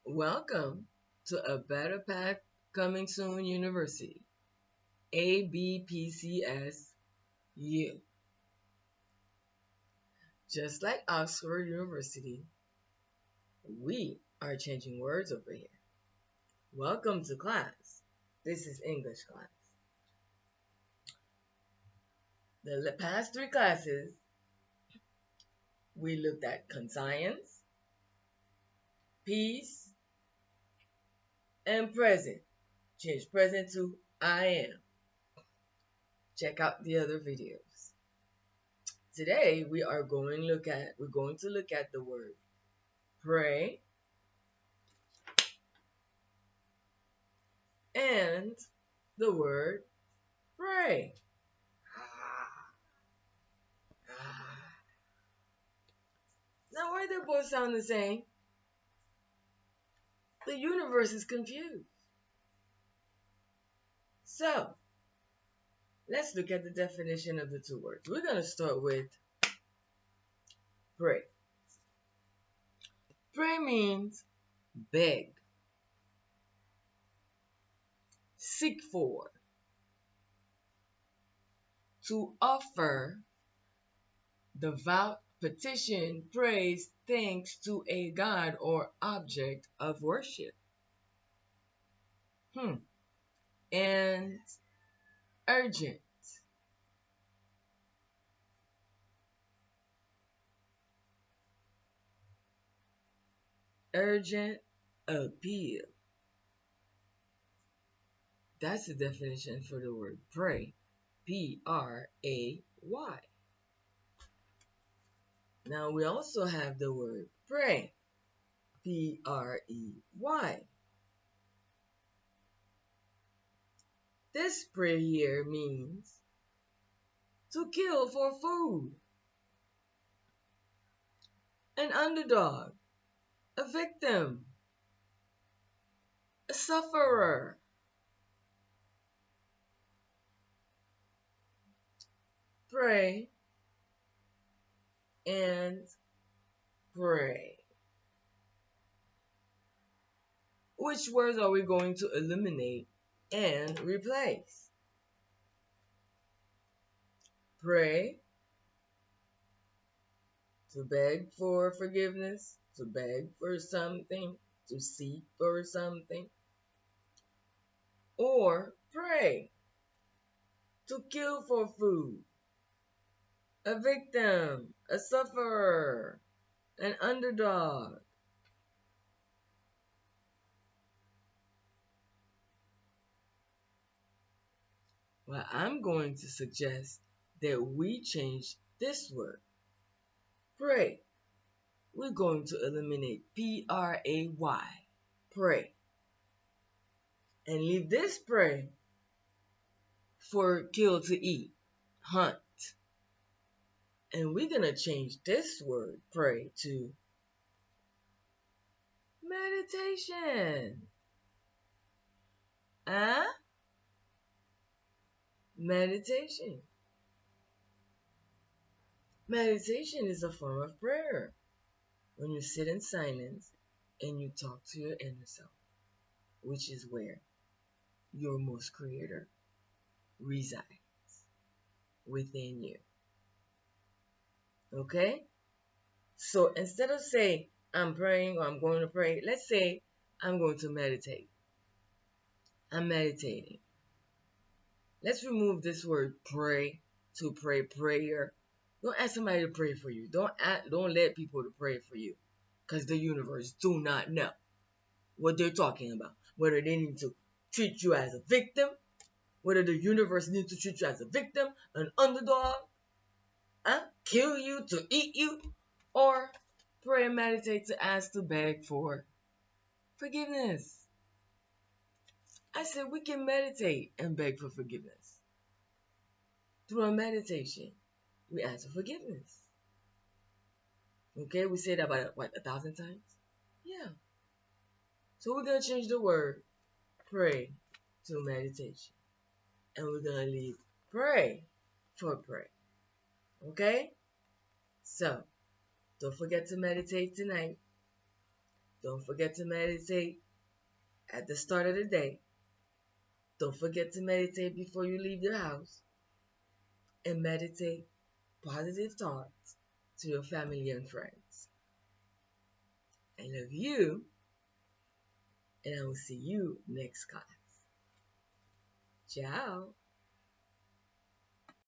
Welcome to A Better Path Coming Soon University, ABPCSU. Just like Oxford University, we are changing words over here. Welcome to class. This is English class. The past three classes, we looked at conscience, peace, and present. Change present to I am. Check out the other videos. Today we're going to look at the word pray and the word pray. Now why they both sound the same? The universe is confused. So let's look at the definition of the two words. We're going to start with pray. Pray means beg, seek for, to offer devout petition, praise, thanks to a god or object of worship. And urgent. Urgent appeal. That's the definition for the word pray. P-R-A-Y. Now we also have the word pray. P-R-E-Y. This pray here means to kill for food. An underdog. A victim. A sufferer. Pray and pray. Which words are we going to eliminate and replace? Pray, to beg for forgiveness, to beg for something, to seek for something. Or pray, to kill for food, a victim, a sufferer, an underdog. Well, I'm going to suggest that we change this word, pray. We're going to eliminate P-R-A-Y, pray. And leave this pray for kill to eat, hunt. And we're going to change this word, pray, to meditation. Meditation. Meditation is a form of prayer. When you sit in silence and you talk to your inner self, which is where your most creator resides, within you. Okay? So instead of saying, I'm praying or I'm going to pray, let's say I'm going to meditate. I'm meditating. Let's remove this word pray to pray, prayer. Don't ask somebody to pray for you. Don't let people to pray for you, because the universe do not know what they're talking about. Whether they need to treat you as a victim, whether the universe needs to treat you as a victim, an underdog, kill you to eat you, or pray and meditate to ask to beg for forgiveness. I said we can meditate and beg for forgiveness. Through a meditation, we ask for forgiveness. Okay, we say that about, 1,000 times? Yeah. So we're going to change the word pray to meditation. And we're going to leave pray for pray. Okay? So, don't forget to meditate tonight. Don't forget to meditate at the start of the day. Don't forget to meditate before you leave your house. And meditate positive thoughts to your family and friends. I love you, and I will see you next class. Ciao.